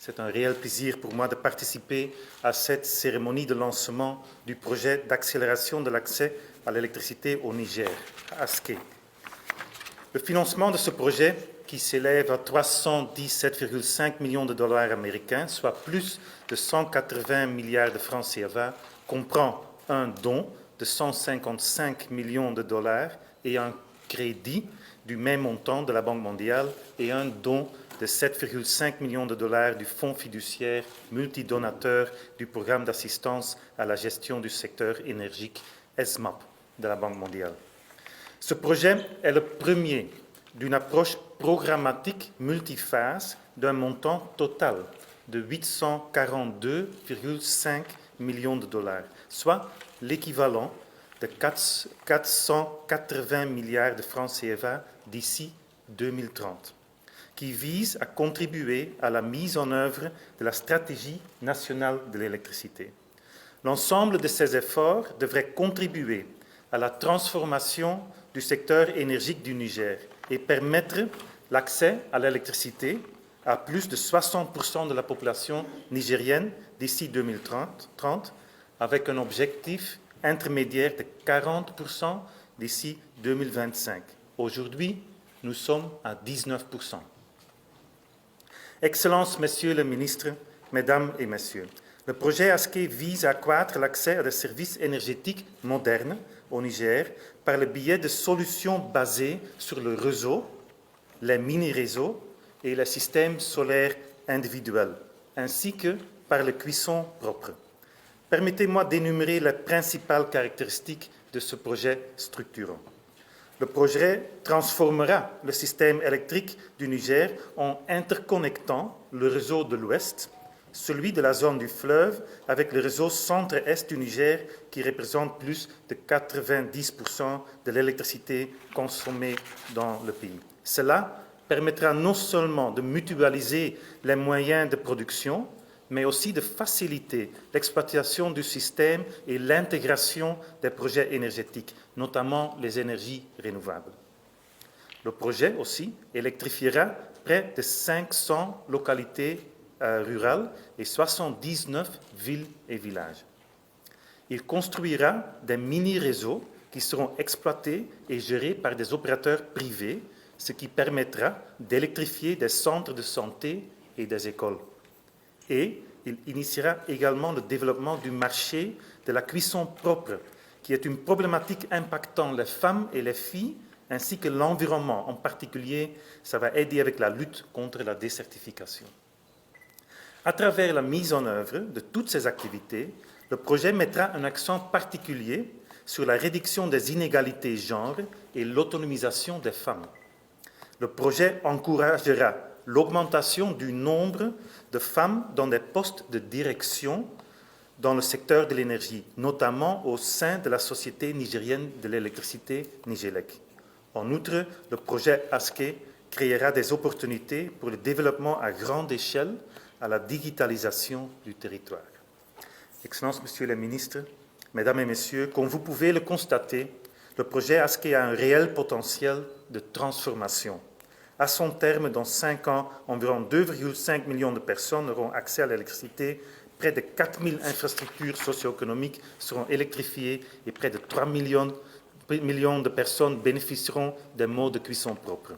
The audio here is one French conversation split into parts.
C'est un réel plaisir pour moi de participer à cette cérémonie de lancement du projet d'accélération de l'accès à l'électricité au Niger, à Aské. Le financement de ce projet, qui s'élève à 317,5 millions de dollars américains, soit plus de 180 milliards de francs CFA, comprend un don de 155 millions de dollars et un crédit du même montant de la Banque mondiale et un don de 7,5 millions de dollars du Fonds fiduciaire multidonateur du Programme d'assistance à la gestion du secteur énergique ESMAP de la Banque mondiale. Ce projet est le premier d'une approche programmatique multiphase d'un montant total de 842,5 millions de dollars, soit l'équivalent de 480 milliards de francs CFA d'ici 2030, qui vise à contribuer à la mise en œuvre de la stratégie nationale de l'électricité. L'ensemble de ces efforts devrait contribuer à la transformation du secteur énergique du Niger et permettre l'accès à l'électricité à plus de 60% de la population nigérienne d'ici 2030, avec un objectif intermédiaire de 40% d'ici 2025. Aujourd'hui, nous sommes à 19%. Excellences, Messieurs les ministres, Mesdames et Messieurs, le projet Aské vise à accroître l'accès à des services énergétiques modernes au Niger par le biais de solutions basées sur le réseau, les mini-réseaux et les systèmes solaires individuels, ainsi que par le cuisson propre. Permettez-moi d'énumérer les principales caractéristiques de ce projet structurant. Le projet transformera le système électrique du Niger en interconnectant le réseau de l'Ouest, celui de la zone du fleuve, avec le réseau centre-est du Niger qui représente plus de 90% de l'électricité consommée dans le pays. Cela permettra non seulement de mutualiser les moyens de production, mais aussi de faciliter l'exploitation du système et l'intégration des projets énergétiques, notamment les énergies renouvelables. Le projet aussi électrifiera près de 500 localités rurales et 79 villes et villages. Il construira des mini-réseaux qui seront exploités et gérés par des opérateurs privés, ce qui permettra d'électrifier des centres de santé et des écoles. Et il initiera également le développement du marché de la cuisson propre, qui est une problématique impactant les femmes et les filles, ainsi que l'environnement. En particulier, ça va aider avec la lutte contre la désertification. À travers la mise en œuvre de toutes ces activités, le projet mettra un accent particulier sur la réduction des inégalités genre et l'autonomisation des femmes. Le projet encouragera l'augmentation du nombre de femmes dans des postes de direction dans le secteur de l'énergie, notamment au sein de la Société nigérienne de l'électricité, Nigélec. En outre, le projet Aské créera des opportunités pour le développement à grande échelle à la digitalisation du territoire. Excellences, Messieurs les ministres, Mesdames et Messieurs, comme vous pouvez le constater, le projet Aské a un réel potentiel de transformation. À son terme, dans 5 ans, environ 2,5 millions de personnes auront accès à l'électricité, près de 4 000 infrastructures socio-économiques seront électrifiées et près de 3 millions de personnes bénéficieront des modes de cuisson propres.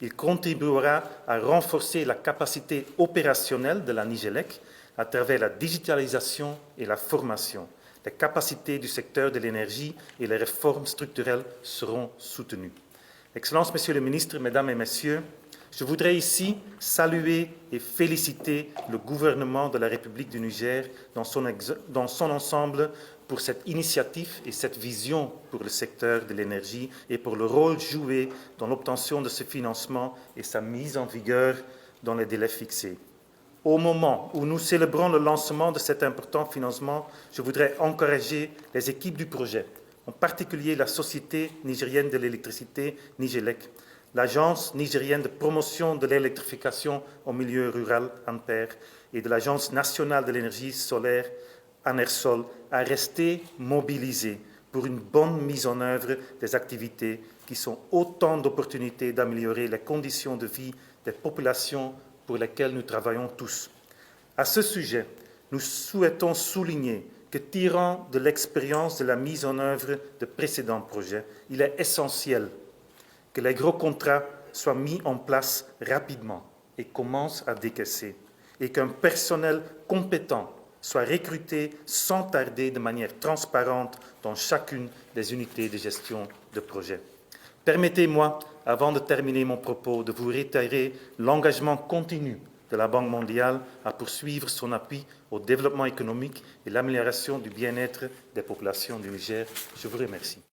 Il contribuera à renforcer la capacité opérationnelle de la Nigélec à travers la digitalisation et la formation. Les capacités du secteur de l'énergie et les réformes structurelles seront soutenues. Excellences, Messieurs les ministres, Mesdames et Messieurs, je voudrais ici saluer et féliciter le gouvernement de la République du Niger dans son ensemble pour cette initiative et cette vision pour le secteur de l'énergie et pour le rôle joué dans l'obtention de ce financement et sa mise en vigueur dans les délais fixés. Au moment où nous célébrons le lancement de cet important financement, je voudrais encourager les équipes du projet, en particulier la Société nigérienne de l'électricité, Nigélec, l'Agence nigérienne de promotion de l'électrification au milieu rural, ANPER, et de l'Agence nationale de l'énergie solaire, ANERSOL, à rester mobilisés pour une bonne mise en œuvre des activités qui sont autant d'opportunités d'améliorer les conditions de vie des populations pour lesquelles nous travaillons tous. À ce sujet, nous souhaitons souligner que, tirant de l'expérience de la mise en œuvre de précédents projets, il est essentiel que les gros contrats soient mis en place rapidement et commencent à décaisser, et qu'un personnel compétent soit recruté sans tarder de manière transparente dans chacune des unités de gestion de projet. Permettez-moi, avant de terminer mon propos, de vous réitérer l'engagement continu de la Banque mondiale à poursuivre son appui au développement économique et l'amélioration du bien-être des populations du Niger. Je vous remercie.